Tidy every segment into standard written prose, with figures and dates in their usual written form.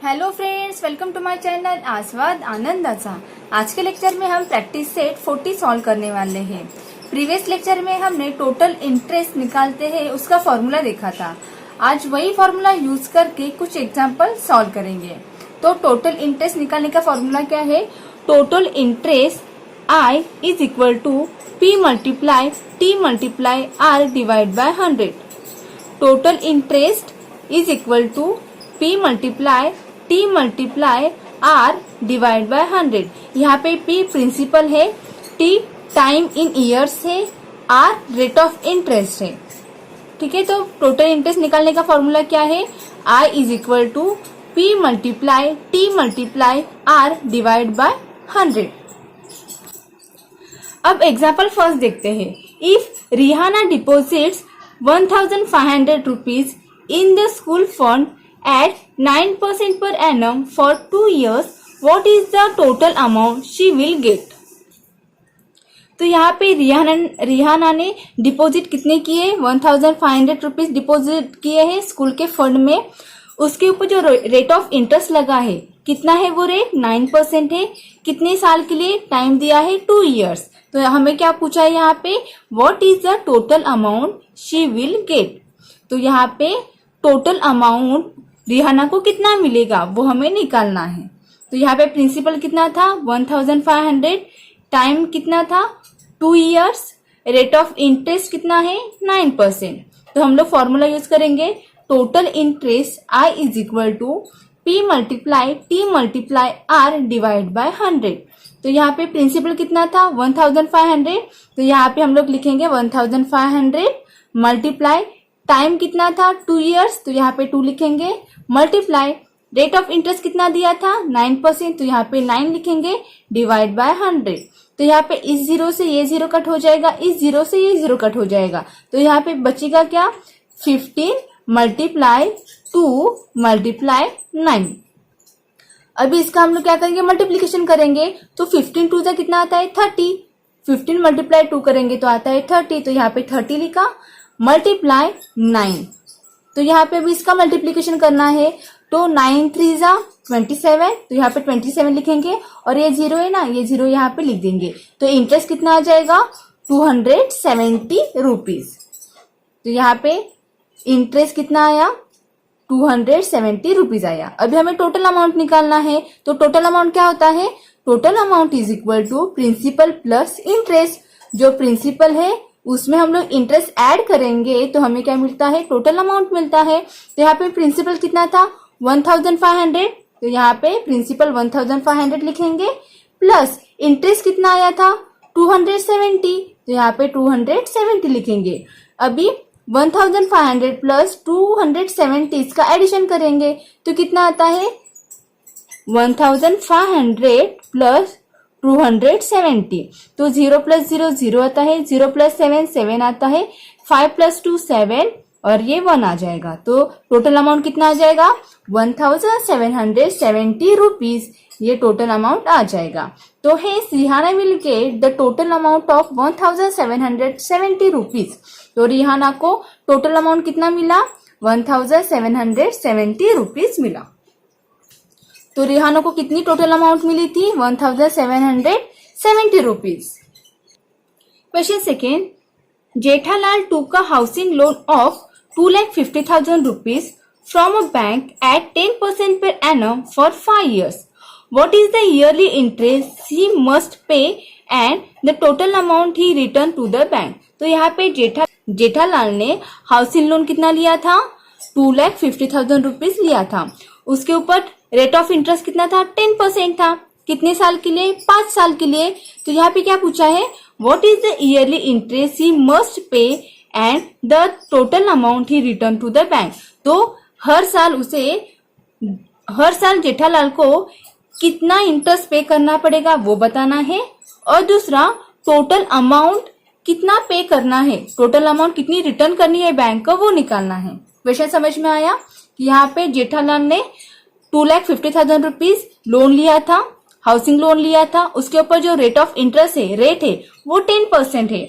Hello friends, welcome to my channel Aswad Anandacha. आज के lecture में हम प्रैक्टिस सेट 40 सॉल्व करने वाले हैं। प्रीवियस लेक्चर में हमने टोटल इंटरेस्ट निकालते हैं उसका फॉर्मूला देखा था। आज वही फॉर्मूला यूज करके कुछ एग्जांपल सॉल्व करेंगे। तो टोटल इंटरेस्ट निकालने का फॉर्मूला क्या है? Total interest I is equal to P multiply T multiply R divide by 100। Total interest is equal to P multiply T multiply R divide by 100। यहाँ पे P प्रिंसिपल है, T time in years है, R rate of interest है। ठीक है, तो total interest निकालने का फॉर्मूला क्या है? I is equal to P multiply T multiply R divide by 100। अब एग्जाम्पल फर्स्ट देखते हैं। If Rihana deposits 1500 rupees in the school fund at 9% per annum for 2 years, what is the total amount she will get? तो यहाँ पे Rihanna ने deposit कितने किए? 1500 rupees deposit किए हैं स्कूल के फंड में। उसके ऊपर जो रेट ऑफ इंटरेस्ट लगा है कितना है? वो रेट 9% है। कितने साल के लिए टाइम दिया है? 2 years। तो हमें क्या पूछा है यहाँ पे? What is the total amount she will get? तो यहाँ पे टोटल अमाउंट रिहाना को कितना मिलेगा वो हमें निकालना है। तो यहाँ पे प्रिंसिपल कितना था? 1500। टाइम कितना था? 2 years। रेट ऑफ इंटरेस्ट कितना है? 9%। तो हम लोग फॉर्मूला यूज करेंगे। Total interest I is equal to P multiply T multiply R divide by 100। तो यहाँ पे प्रिंसिपल कितना था? 1500। तो यहाँ पे हम लोग लिखेंगे 1500 मल्टीप्लाई टाइम कितना था? 2 years। तो यहाँ पे 2 लिखेंगे। मल्टीप्लाई रेट ऑफ इंटरेस्ट कितना दिया था? 9%। तो यहाँ पे 9 लिखेंगे डिवाइड बाय 100। तो यहाँ पे इस जीरो से ये जीरो कट हो जाएगा, इस जीरो से ये जीरो कट हो जाएगा। तो यहाँ पे बचेगा क्या? 15 मल्टीप्लाई 2 मल्टीप्लाई 9। अभी इसका हम लोग क्या करेंगे? मल्टीप्लीकेशन करेंगे। तो 15 टू से कितना आता है? 30। 15 मल्टीप्लाई 2 करेंगे तो आता है 30। तो यहाँ पे 30 लिखा मल्टीप्लाई 9। तो यहाँ पे भी इसका मल्टीप्लीकेशन करना है। तो 9 3 जा 27। तो यहाँ पे 27 लिखेंगे और ये जीरो है ना, ये जीरो यहाँ पे लिख देंगे। तो इंटरेस्ट कितना आ जाएगा? 270 रुपीज। तो यहाँ पे इंटरेस्ट कितना आया? 270 रुपीज आया। अभी हमें टोटल अमाउंट निकालना है। तो टोटल अमाउंट क्या होता है? Total amount is equal to principal plus interest. जो प्रिंसिपल है उसमें हम लोग इंटरेस्ट ऐड करेंगे तो हमें क्या मिलता है? टोटल अमाउंट मिलता है। तो यहाँ पे प्रिंसिपल कितना था? 1500। तो यहाँ पे प्रिंसिपल 1500 लिखेंगे प्लस इंटरेस्ट कितना आया था? 270। तो यहाँ पे 270 लिखेंगे। अभी 1500 प्लस 270 इसका एडिशन करेंगे तो कितना आता है? 1500 प्लस 270। तो 0 प्लस 0 0 आता है, 0 प्लस 7 7 आता है, 5 प्लस 2 7 और ये 1 आ जाएगा। तो टोटल अमाउंट कितना आ जाएगा? 1770 रुपीज। ये टोटल अमाउंट आ जाएगा। तो है Rihana will get the total amount of 1770 rupees. तो रिहाना को टोटल अमाउंट कितना मिला? 1770 रुपीज मिला। तो रिहाना को कितनी टोटल अमाउंट मिली थी? 1770 rupees. Question second, Jethalal took a housing loan of 2,50,000 rupees from a bank at 10% per annum for 5 years. What is the yearly interest he must pay and the total amount he returned to the bank? तो यहाँ पे जेठालाल ने housing loan कितना लिया था? 2,50,000 rupees लिया था। उसके ऊपर रेट ऑफ इंटरेस्ट कितना था? 10% था। कितने साल के लिए? 5 साल के लिए। तो यहाँ पे क्या पूछा है? What is the yearly interest he must pay and the total amount he return to the bank. तो हर साल जेठालाल को कितना इंटरेस्ट पे करना पड़ेगा वो बताना है और दूसरा टोटल अमाउंट कितना पे करना है, टोटल अमाउंट कितनी रिटर्न करनी है बैंक को वो निकालना है। क्वेश्चन समझ में आया कि यहाँ पे जेठालाल ने 2,50,000 रुपीज लोन लिया था, हाउसिंग लोन लिया था। उसके ऊपर जो रेट ऑफ इंटरेस्ट है, रेट है वो 10% है।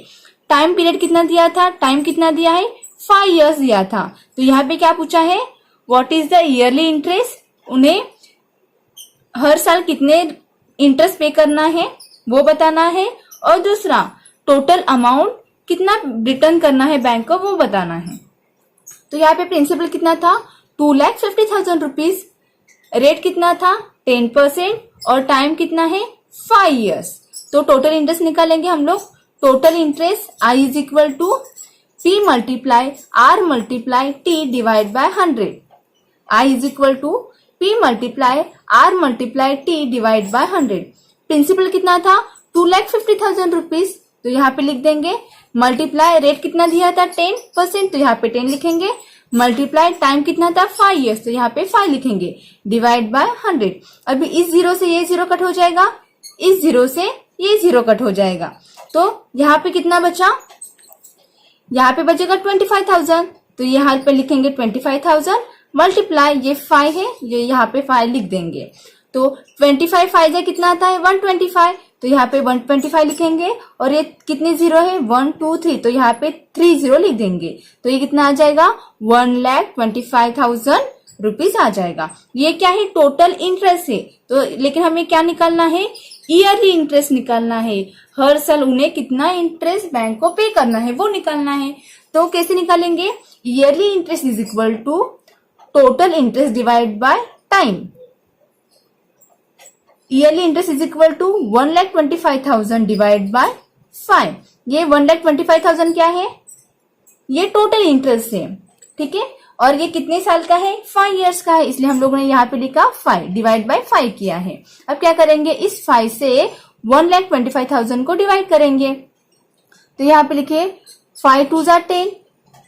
टाइम पीरियड कितना दिया था? टाइम कितना दिया है? 5 years दिया था। तो यहाँ पे क्या पूछा है? What is the yearly interest? उन्हें हर साल कितने इंटरेस्ट पे करना है वो बताना है, और दूसरा टोटल अमाउंट कितना रिटर्न करना है बैंक को वो बताना है। तो यहाँ पे प्रिंसिपल कितना था 2,50,000 रुपीज, रेट कितना था 10% और टाइम कितना है 5 years। तो टोटल इंटरेस्ट निकालेंगे हम लोग। Total interest I is equal to P multiply R multiply T divide by 100। I is equal to P multiply R multiply T divide by 100। Principal कितना था 2,50,000 रुपीज, तो यहाँ पे लिख देंगे। मल्टीप्लाई रेट कितना दिया था 10%, तो यहाँ पे 10 लिखेंगे। मल्टीप्लाई टाइम कितना था 5 years, तो यहाँ पे 5 लिखेंगे। Divide by 100। अभी इस जीरो से ये जीरो कट हो जाएगा, इस जीरो से ये जीरो कट हो जाएगा, तो यहाँ पे कितना बचा, यहाँ पे बचेगा 25,000, तो यहाँ पे लिखेंगे 25,000 मल्टीप्लाई ये 5 है, ये यहाँ पे 5 लिख देंगे। तो 25 5 कितना आता है 125, तो यहाँ पे 125 लिखेंगे। और ये कितने जीरो है 1 2 3, तो यहाँ पे 3 जीरो लिख देंगे। तो ये कितना आ जाएगा 1,25,000 रुपीज आ जाएगा। ये क्या है टोटल इंटरेस्ट है। तो लेकिन हमें क्या निकालना है, ईयरली इंटरेस्ट निकालना है। हर साल उन्हें कितना इंटरेस्ट बैंक को पे करना है वो निकालना है। तो कैसे निकालेंगे, yearly interest is equal to total interest divide by time. Yearly interest is equal to 1,25,000 divide by 5। ये 1,25,000 क्या है, ये टोटल इंटरेस्ट है, ठीक है। और ये कितने साल का है 5 years का है, इसलिए हम लोगों ने यहाँ पे लिखा 5 डिवाइड बाय 5 किया है। अब क्या करेंगे, इस 5 से 1,25,000 को डिवाइड करेंगे। तो यहाँ पे लिखे 5 2 जा 10,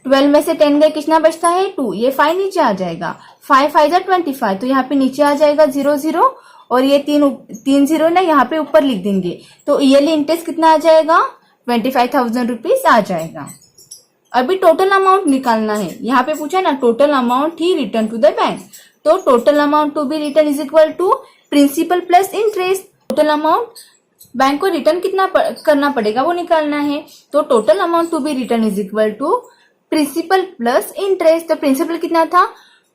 12 में से 10 गए कितना बचता है 2, ये 5 नीचे आ जाएगा। 5 5 जा 25, तो यहाँ पे नीचे आ जाएगा 0 0, और ये तीन जीरो ना यहाँ पे ऊपर लिख देंगे। तो ईयरली इंटरेस्ट कितना आ जाएगा 25,000 रुपीज आ जाएगा। अभी टोटल अमाउंट निकालना है। यहाँ पे पूछा ना total amount he return to the bank, तो total amount to be return is equal to principal plus interest. Total amount bank को रिटर्न कितना करना पड़ेगा वो निकालना है। तो total amount to be return is equal to principal plus interest. तो प्रिंसिपल कितना था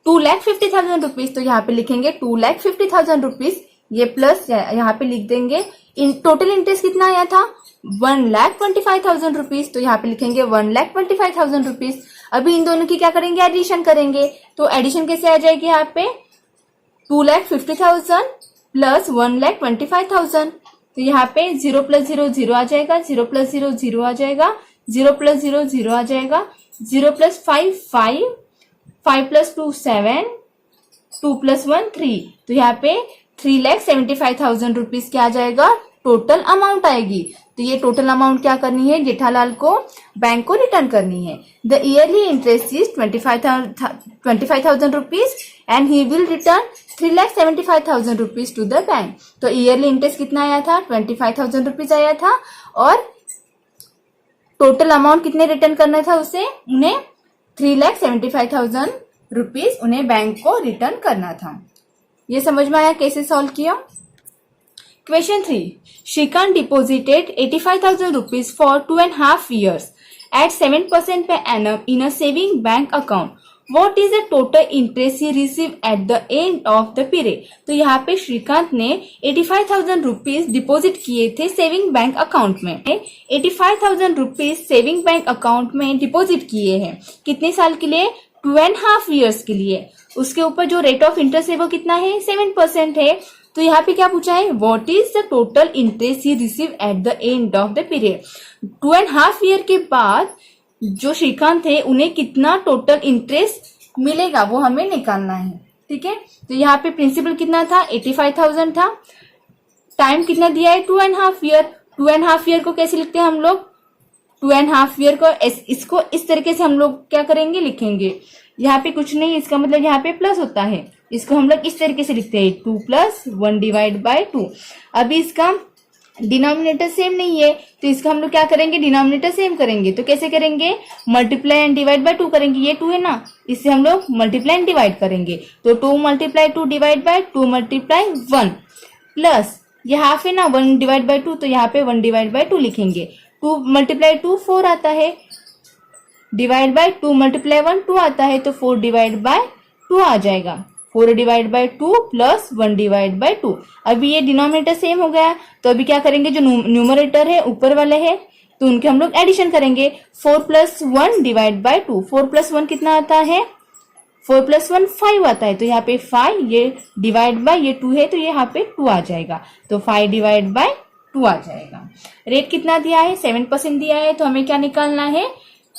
2,50,000 रुपीज, तो यहाँ पे लिखेंगे 2,50,000 रुपीज, ये प्लस यहाँ पे लिख देंगे। टोटल इंटरेस्ट कितना आया था 1,25,000 रुपीज, तो यहाँ पे लिखेंगे 1,25,000 रुपीज। अभी इन दोनों की क्या करेंगे, एडिशन करेंगे। तो एडिशन कैसे आ जाएगी, यहाँ पे 2,50,000 प्लस 1,25,000, तो यहाँ पे 0 + 0 0 आ जाएगा, 0 + 0 0 आ जाएगा, 0 + 0 0 आ जाएगा, 0 + 5 5, 5 + 2 7, 2 + 1 3, तो यहाँ पे 3,75,000 रुपीज क्या आ जाएगा, टोटल अमाउंट आएगी। तो ये टोटल अमाउंट क्या करनी है, जेठालाल को बैंक को रिटर्न करनी है। The yearly interest is 25,000 rupees and he will return 3,75,000 rupees to the bank. तो ईयरली इंटरेस्ट कितना आया था 25,000 रुपीज आया था, और टोटल अमाउंट कितने रिटर्न करना था उसे, उन्हें 3,75,000 रुपीज उन्हें बैंक को रिटर्न करना था। ये समझ में आया कैसे सॉल्व किया। Question 3. Shrikant deposited 85,000 rupees for 2.5 years at 7% per annum in a saving bank account. What is the total interest he received at the end of the period? तो यहाँ पे श्रीकांत ने 85,000 रुपीज डिपोजिट किए थे सेविंग बैंक अकाउंट में। 85,000 rupees saving bank account में deposit किए हैं कितने साल के लिए, 2.5 years के लिए। उसके ऊपर जो रेट ऑफ इंटरेस्ट है वो कितना है 7% है। तो यहाँ पे क्या पूछा है, what is the total interest he receive at the end of the period. 2.5 year के बाद जो श्रीकांत है उन्हें कितना टोटल इंटरेस्ट मिलेगा वो हमें निकालना है, ठीक है। तो यहाँ पे प्रिंसिपल कितना था 85,000 था, टाइम कितना दिया है 2.5 year। 2.5 year को कैसे लिखते हैं हम लोग, 2.5 year को इसको इस तरीके से हम लोग क्या करेंगे, लिखेंगे। यहाँ पे कुछ नहीं, इसका मतलब यहाँ पे प्लस होता है, इसको हम लोग इस तरीके से लिखते हैं 2 + 1 डिवाइड बाय 2। अभी इसका डिनोमिनेटर सेम नहीं है, तो इसका हम लोग क्या करेंगे, डिनोमिनेटर सेम करेंगे। तो कैसे करेंगे, मल्टीप्लाई एंड डिवाइड बाय 2 करेंगे। ये 2 है ना, इससे हम लोग मल्टीप्लाई एंड डिवाइड करेंगे। तो 2 × 2 डिवाइड बाय 2 × 1 प्लस ये हाफ है ना 1 डिवाइड बाय 2, तो यहाँ पे 1 डिवाइड बाय 2 लिखेंगे। 2 × 2 4 आता है, डिवाइड बाय 2 × 1 2 आता है, तो 4 डिवाइड बाय 2 आ जाएगा। 4 divide by 2 plus 1 divide by 2। अभी ये डिनोमिनेटर सेम हो गया, तो अभी क्या करेंगे, जो न्यूमरेटर है ऊपर वाले है तो उनके हम लोग एडिशन करेंगे। 4 प्लस 1 डिवाइड बाय 2, 4 प्लस 1 कितना आता है, 4 प्लस 1 5 आता है, तो यहाँ पे 5, ये डिवाइड बाय ये 2 है तो ये यहाँ पे 2 आ जाएगा, तो 5 डिवाइड बाय 2 आ जाएगा। रेट कितना दिया है, 7% दिया है, तो हमें क्या निकालना है,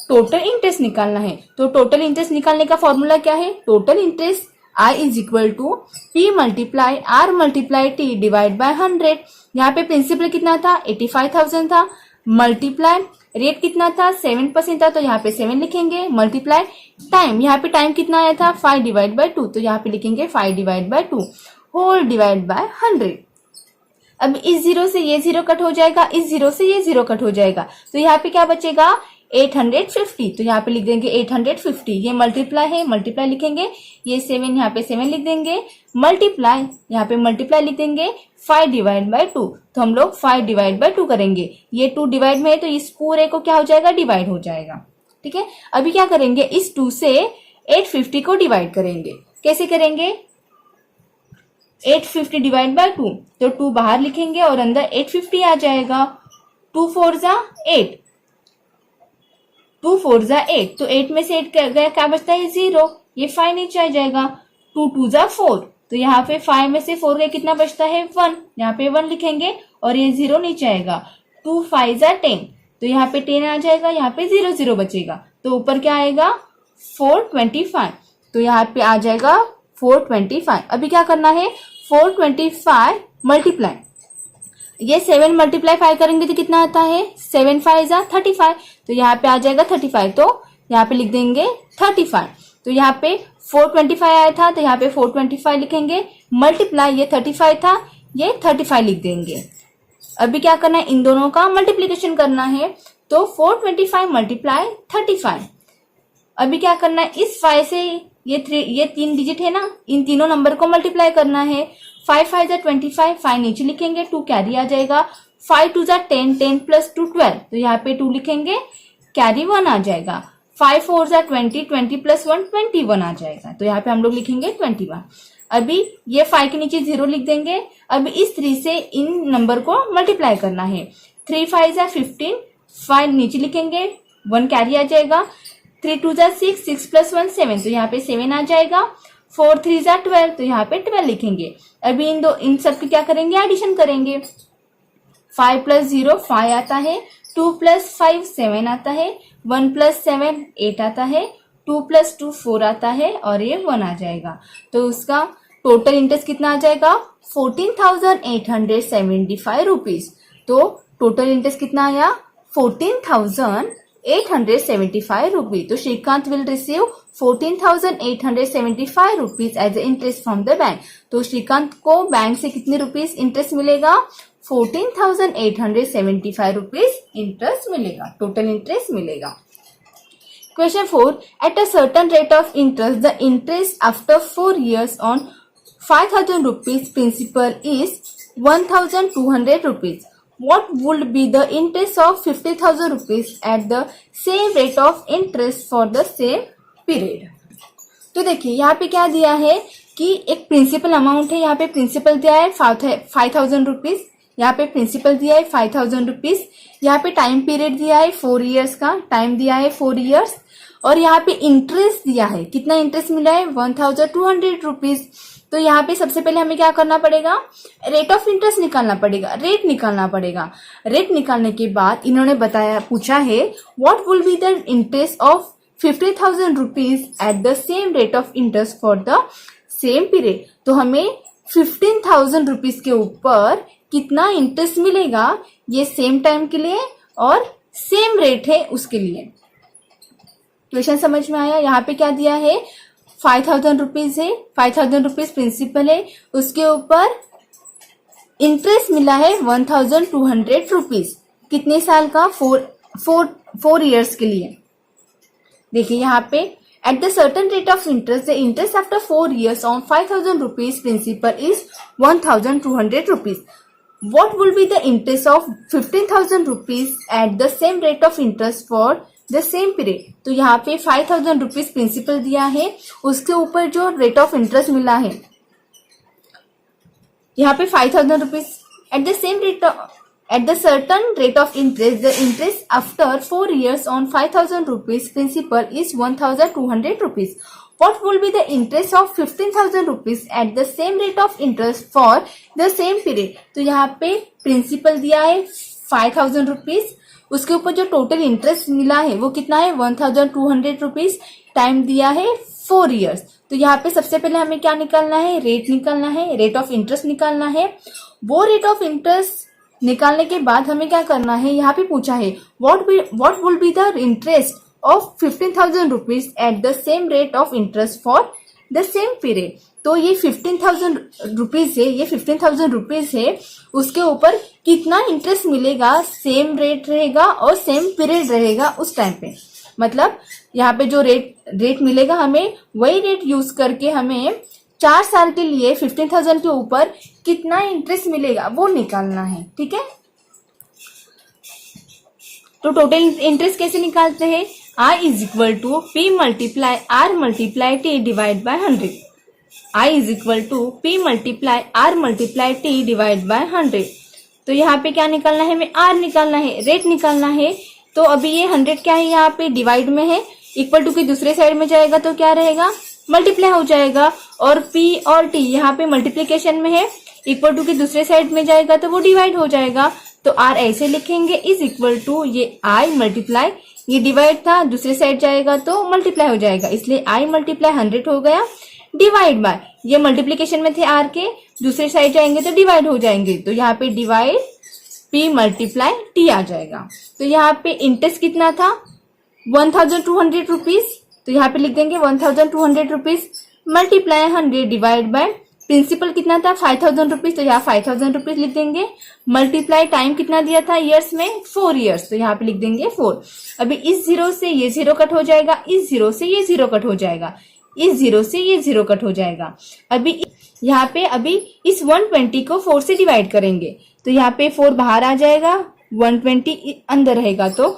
टोटल इंटरेस्ट निकालना है। तो टोटल इंटरेस्ट निकालने का फॉर्मूला क्या है, total interest I is equal to P multiply R multiply T divide by 100। यहाँ पे प्रिंसिपल कितना था, 85,000 था, मल्टीप्लाई रेट कितना था, 7% था, तो यहाँ पे 7 लिखेंगे, मल्टीप्लाई टाइम, यहाँ पे टाइम कितना आया था, 5 डिवाइड बाय 2, तो यहाँ पे लिखेंगे 5 divide by 2 whole divide by 100। अब इस जीरो से ये जीरो कट हो जाएगा, इस जीरो से ये जीरो कट हो जाएगा, तो यहाँ पे क्या बचेगा, 850, तो यहाँ पे लिख देंगे 850, ये मल्टीप्लाई है, मल्टीप्लाई लिखेंगे, ये 7 यहाँ पे 7 लिख देंगे, मल्टीप्लाई यहाँ पे मल्टीप्लाई लिख देंगे 5 डिवाइड बाय 2, तो हम लोग 5 डिवाइड बाय 2 करेंगे, ये 2 डिवाइड में है तो इस पूरे को क्या हो जाएगा, डिवाइड हो जाएगा। ठीक है, अभी क्या करेंगे, इस 2 से 850 को डिवाइड करेंगे। कैसे करेंगे, 850 डिवाइड बाय 2, तो 2 बाहर लिखेंगे और अंदर 850 आ जाएगा, 2 4 जा 8, 2 4 जा 8, तो 8 में से 8 गया, क्या बचता है 0, ये 5 नीचे आ जाएगा, 2 2 जा 4, तो यहाँ पे 5 में से 4 गया, कितना बचता है 1, यहाँ पे 1 लिखेंगे और ये 0 नीचे आएगा, 2 5 जा 10, तो यहाँ पे 10 आ जाएगा, यहाँ पे 0 0 बचेगा, तो ऊपर क्या आएगा 425, तो यहाँ पे आ जाएगा 425। अभी क्या करना है, 425 मल्टीप्लाई, ये 7 मल्टीप्लाई 5 करेंगे तो कितना आता है, 7 5 जा 35, तो यहाँ पे आ जाएगा 35, तो यहाँ पे लिख देंगे 35, तो यहाँ पे 425 आया था, तो यहाँ पे 425 लिखेंगे, मल्टीप्लाई ये 35 था, ये 35 लिख देंगे। अभी क्या करना है, इन दोनों का मल्टीप्लीकेशन करना है, तो 425 मल्टीप्लाई 35। अभी क्या करना है, इस 5 से ये 3 डिजिट है ना, इन तीनों नंबर को मल्टीप्लाई करना है, 5 5 जा 25, 5 नीचे लिखेंगे, 2 कैरी आ जाएगा, 5 2 जा 10, 10 प्लस 2 12, तो यहाँ पे 2 लिखेंगे, कैरी 1 आ जाएगा, 5 4 जा 20, 20 प्लस 1 21 आ जाएगा, तो यहाँ पे हम लोग लिखेंगे 21। अभी ये 5 के नीचे 0 लिख देंगे। अभी इस 3 से इन नंबर को मल्टीप्लाई करना है, 3 5 जा 15, 5 नीचे लिखेंगे, 1 कैरी आ जाएगा, 3 2 जा 6, 6 प्लस 1 7, तो यहाँ पे 7 आ जाएगा, 4 3 जा 12, तो यहाँ पे 12 लिखेंगे। अभी इन सब की क्या करेंगे, एडिशन करेंगे, 5 प्लस 0 5 आता है, 2 प्लस 5 7 आता है, 1 प्लस 7 8 आता है, 2 प्लस 2 4 आता है और ये 1 आ जाएगा। तो उसका टोटल इंटरेस्ट कितना आ जाएगा, 14,875 रुपीज। तो टोटल इंटरेस्ट कितना आया, 14,875 रुपीज। तो Shrikant will receive 14,875 rupees as interest from the bank. तो श्रीकांत को बैंक से कितने रुपीज इंटरेस्ट मिलेगा, 14,875 रुपीज इंटरेस्ट मिलेगा, टोटल इंटरेस्ट मिलेगा। Question 4. At a certain rate of interest, the interest after 4 years on 5,000 rupees principal is 1,200 rupees. What would be the interest of 50,000 rupees at the same rate of interest for the same period? तो देखिए यहाँ पे क्या दिया है कि एक principal amount है, यहाँ पे प्रिंसिपल दिया है 5,000 रुपीज, यहाँ पे प्रिंसिपल दिया है 5,000 रुपीज, यहाँ पे टाइम पीरियड दिया है 4 इयर्स का, टाइम दिया है 4 इयर्स, और यहाँ पे इंटरेस्ट दिया है, कितना इंटरेस्ट मिला है 1,200 रुपीज। तो यहाँ पे सबसे पहले हमें क्या करना पड़ेगा, रेट ऑफ इंटरेस्ट निकालना पड़ेगा, रेट निकालना पड़ेगा। रेट निकालने के बाद इन्होंने पूछा है what will be the interest of 50,000 rupees at the same rate of interest for the same period. तो हमें 15,000 रुपीज के ऊपर कितना इंटरेस्ट मिलेगा ये सेम टाइम के लिए और सेम रेट है उसके लिए। क्वेश्चन समझ में आया। यहाँ पे क्या दिया है, 5,000 रुपीज है, 5,000 रुपीज प्रिंसिपल है, उसके ऊपर इंटरेस्ट मिला है 1,200 रुपीज। कितने साल का, 4 इयर्स के लिए। देखिए यहाँ पे at the certain rate of interest the interest after 4 years on 5,000 rupees principal is 1,200 rupees. What will be the interest of 15,000 rupees at the same rate of interest for the same period. तो यहाँ पे 5000 rupees principal दिया है, उसके ऊपर जो rate of interest मिला है यहाँ पे 5000 rupees at the same rate at the certain rate of interest, the interest after 4 years on 5000 rupees principal is 1200 rupees. What will be the interest of 15,000 rupees at the same rate of interest for the same period? तो यहाँ पे principal दिया है 5000 rupees, उसके ऊपर जो total interest मिला है वो कितना है 1200 रुपीज, टाइम दिया है 4 years। तो यहाँ पे सबसे पहले हमें क्या निकालना है, रेट निकालना है, रेट ऑफ इंटरेस्ट निकालना है। वो रेट ऑफ इंटरेस्ट निकालने के बाद हमें क्या करना है, यहाँ पे पूछा है what will be the interest of 15,000 rupees at the same rate of interest for the same period. तो ये 15,000 रुपीज है, ये 15,000 रुपीज है, उसके ऊपर कितना इंटरेस्ट मिलेगा, सेम रेट रहेगा और सेम पीरियड रहेगा उस टाइम पे। मतलब यहाँ पे जो रेट मिलेगा हमें वही रेट यूज करके हमें 4 साल के लिए 15,000 के ऊपर कितना इंटरेस्ट मिलेगा वो निकालना है। ठीक है, तो टोटल इंटरेस्ट कैसे निकालते हैं, I is equal to P multiply R multiply T divide by 100। I is equal to P multiply R multiply T divide by 100। तो यहाँ पे क्या निकालना है, हमें R निकालना है, रेट निकालना है। तो अभी ये 100 क्या है, यहाँ पे डिवाइड में है, इक्वल टू के दूसरे साइड में जाएगा तो क्या रहेगा, मल्टीप्लाई हो जाएगा। और P और T यहाँ पे मल्टीप्लीकेशन में है, इक्वल टू के दूसरे साइड में जाएगा तो वो डिवाइड हो जाएगा। तो R ऐसे लिखेंगे इज इक्वल टू ये I मल्टीप्लाई, ये डिवाइड था, दूसरे साइड जाएगा तो मल्टीप्लाई हो जाएगा, इसलिए I मल्टीप्लाई 100 हो गया, डिवाइड बाय, ये मल्टीप्लीकेशन में थे R के, दूसरे साइड जाएंगे तो डिवाइड हो जाएंगे, तो यहाँ पे डिवाइड P मल्टीप्लाई T आ जाएगा। तो यहाँ पे इंटरेस्ट कितना था 1200 रुपीज, तो यहाँ पे लिख देंगे 1200 rupees multiply 100 divide by principal कितना था 5000 रुपीज, तो यहाँ 5000 रुपीज लिख देंगे, मल्टीप्लाई टाइम कितना दिया था ईयर्स में 4 years, तो यहाँ पे लिख देंगे 4। अभी इस जीरो से ये जीरो कट हो जाएगा, इस जीरो से ये जीरो कट हो जाएगा, इस जीरो से ये जीरो कट हो जाएगा। अभी यहाँ पे अभी इस 120 को 4 से डिवाइड करेंगे, तो यहाँ पे 4 बाहर आ जाएगा, 120 अंदर रहेगा, तो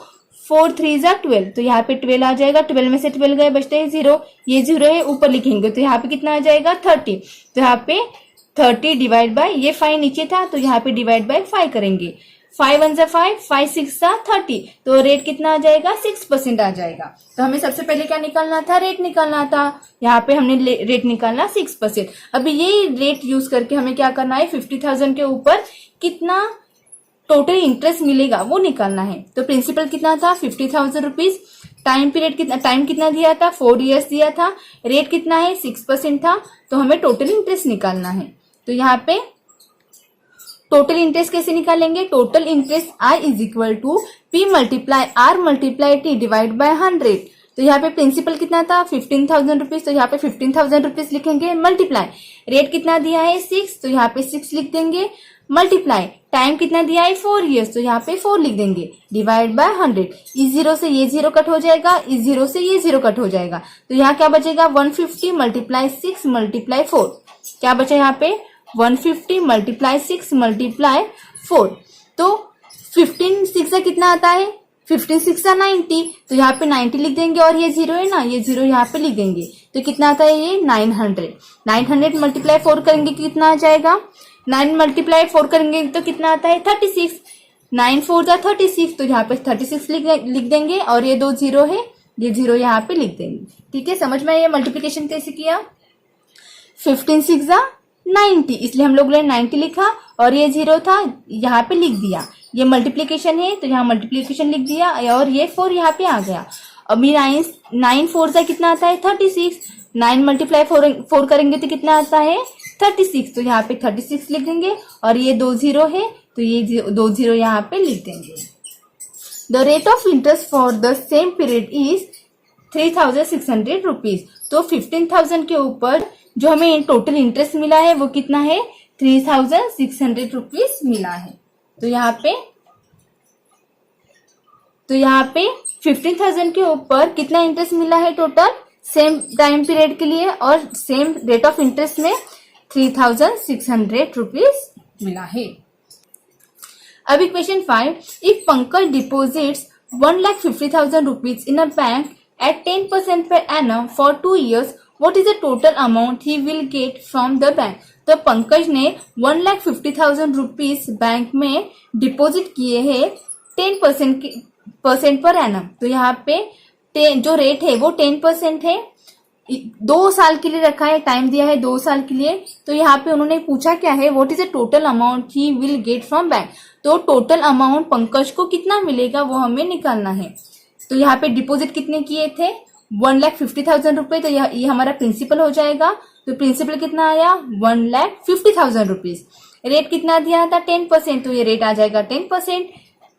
4 3 जा 12, तो यहाँ पे 12 आ जाएगा, 12 में से 12 गए, बचते हैं 0, ये 0 है ऊपर लिखेंगे, तो यहाँ पे कितना आ जाएगा 30, तो यहाँ पे 30 डिवाइड बाय, ये 5 नीचे था तो यहाँ पे डिवाइड बाय 5 करेंगे, 5 1 जा 5, 5 6 जा 30, तो रेट कितना आ जाएगा 6% आ जाएगा। तो हमें सबसे पहले क्या निकालना था, रेट निकालना था, यहाँ पे हमने रेट निकालना 6%। अभी ये रेट यूज करके हमें क्या करना है, 50,000 के ऊपर कितना टोटल इंटरेस्ट मिलेगा वो निकालना है। तो प्रिंसिपल कितना था 50,000 रुपीज, टाइम पीरियड कितना, टाइम कितना दिया था 4 years दिया था, रेट कितना है 6% था, तो हमें टोटल इंटरेस्ट निकालना है। तो यहाँ पे टोटल इंटरेस्ट कैसे निकालेंगे, total interest I is equal to P multiply R multiply T divide by 100। तो यहाँ पे प्रिंसिपल कितना था 15,000 रुपीज, तो यहाँ पे 15,000 रुपीज लिखेंगे, मल्टीप्लाई रेट कितना दिया है 6, तो यहाँ पे 6 लिख देंगे, मल्टीप्लाई टाइम कितना दिया है 4 years, तो यहाँ पे 4 लिख देंगे, डिवाइड बाय 100। इस जीरो से ये जीरो कट हो जाएगा, इस जीरो से ये जीरो कट हो जाएगा, तो यहाँ क्या बचेगा 150 मल्टीप्लाई 6 मल्टीप्लाई 4, क्या बचा यहाँ पे 150 मल्टीप्लाई 6 मल्टीप्लाई 4। तो 15 6 से कितना आता है, 15 6 से 90, तो यहाँ पे 90 लिख देंगे, और ये जीरो है ना, ये जीरो यहाँ पे लिख देंगे, तो कितना आता है ये 900। 900 मल्टीप्लाई 4 करेंगे कितना आ जाएगा, 9 मल्टीप्लाई 4 करेंगे तो कितना आता है 36, 9 4 जा 36, तो यहाँ पे 36 लिख देंगे, और ये 2 जीरो है, ये जीरो यहाँ पे लिख देंगे। ठीक है, समझ में ये मल्टीप्लीकेशन कैसे किया, 15 6 जा 90, इसलिए हम लोग ने 90 लिखा, और ये जीरो था यहाँ पे लिख दिया, ये मल्टीप्लीकेशन है तो यहाँ मल्टीप्लीकेशन लिख दिया, और ये 4 यहाँ पे आ गया। अभी 9 4 से कितना आता है 36, 9 मल्टीप्लाई 4 करेंगे तो कितना आता है 36, तो यहाँ पे 36 लिख देंगे, और ये 2 जीरो है तो ये 2 जीरो यहाँ पे लिख देंगे। The rate of interest for the same period is 3,600 rupees. तो 15,000 के ऊपर जो हमें टोटल इंटरेस्ट मिला है वो कितना है 3,600 रुपीज मिला है। तो यहाँ पे 15,000 के ऊपर कितना इंटरेस्ट मिला है टोटल सेम टाइम पीरियड के लिए, और सेम रेट ऑफ इंटरेस्ट में 3,600 रुपीज मिला है। अभी question 5, if Pankaj deposits 1,50,000 rupees in a bank at 10% per annum for 2 years, what is the total amount he will get from the bank? तो पंकज ने 1,50,000 rupees bank में डिपॉजिट किए हैं 10% per annum. तो यहाँ पे जो रेट है वो 10% है, 2 साल के लिए रखा है, टाइम दिया है 2 साल के लिए। तो यहाँ पे उन्होंने पूछा क्या है, what is the total amount he will get from bank. तो टोटल अमाउंट पंकज को कितना मिलेगा वो हमें निकालना है। तो यहाँ पे डिपॉजिट कितने किए थे, 1,50,000 रुपए। तो ये हमारा प्रिंसिपल हो जाएगा। तो प्रिंसिपल कितना आया, 1,50,000 रुपीज। रेट कितना दिया था, 10%। तो ये रेट आ जाएगा 10%।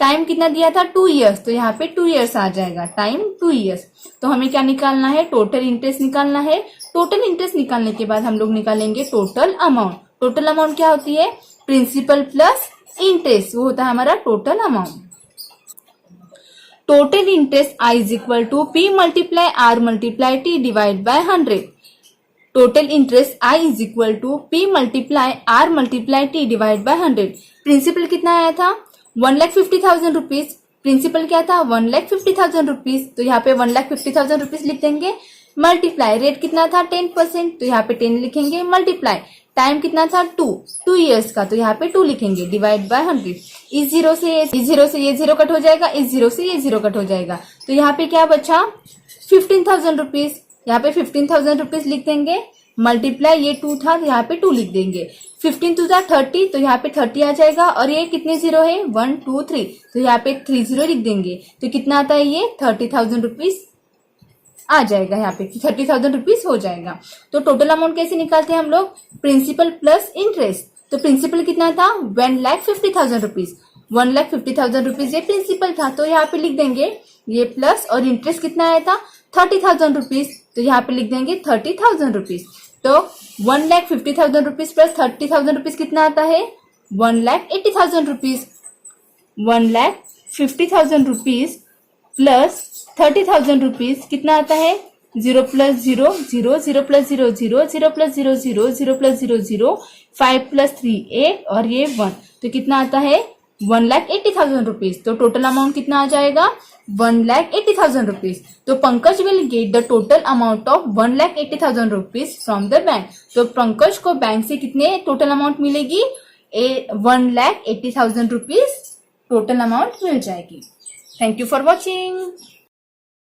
टाइम कितना दिया था, 2 इयर्स। तो यहाँ पे 2 इयर्स आ जाएगा, टाइम 2 इयर्स। तो हमें क्या निकालना है, टोटल इंटरेस्ट निकालना है। टोटल इंटरेस्ट निकालने के बाद हम लोग निकालेंगे टोटल अमाउंट। टोटल अमाउंट क्या होती है, प्रिंसिपल प्लस इंटरेस्ट, वो होता है हमारा total amount. Total interest I is equal to P multiply R multiply T divide by 100. Total interest I is equal to P multiply R multiply T divide by 100. Principal कितना आया था, 1,50,000 rupees. Principal क्या था, 1,50,000 rupees. तो यहाँ पे 1,50,000 rupees लिख देंगे। मल्टीप्लाई, रेट कितना था 10%। तो यहाँ पे 10 लिखेंगे। मल्टीप्लाई, टाइम कितना था 2 इयर्स का। तो यहाँ पे 2 लिखेंगे। Divide by 100। इस जीरो से ये जीरो कट हो जाएगा, इस जीरो से ये जीरो कट हो जाएगा। तो यहाँ पे क्या बचा, 15,000 रुपीज। यहाँ पे 15,000 रुपीज लिख देंगे। मल्टीप्लाई, ये 2 था तो यहाँ पे 2 लिख देंगे। 15 2 30, तो यहाँ पे 30 आ जाएगा। और ये कितने जीरो है, 1 2 3, तो यहाँ पे 3 जीरो लिख देंगे। तो कितना आता है, ये 30,000 रुपीज आ जाएगा। यहाँ पे 30,000 रुपीज हो जाएगा। तो टोटल अमाउंट कैसे निकालते हैं हम लोग, प्रिंसिपल प्लस इंटरेस्ट। तो प्रिंसिपल कितना था, 1,50,000 रुपीज। 1,50,000 रुपीज ये प्रिंसिपल था। तो यहाँ पे लिख देंगे ये प्लस, और इंटरेस्ट कितना आया था 30,000 रुपीज। तो यहाँ पे लिख देंगे 30,000 रुपीज। तो 1,50,000 रुपीज प्लस 30,000 रुपीज कितना आता है, 1,80,000 रुपीज। 1,50,000 रुपीज प्लस 30,000 रुपीज कितना आता है, 0 plus 0 0, 0 plus 0 0, 0 plus 0 0, 0 plus 0 0, 5 plus 3 8, और ये 1। तो कितना आता है, 1,80,000 रुपीज। तो टोटल अमाउंट कितना आ जाएगा, 1,80,000 रुपीज। तो Pankaj will get the total amount of 1,80,000 rupees from the bank. तो पंकज को बैंक से कितने टोटल अमाउंट मिलेगी, 1,80,000 रुपीज टोटल अमाउंट मिल जाएगी। Thank you for watching.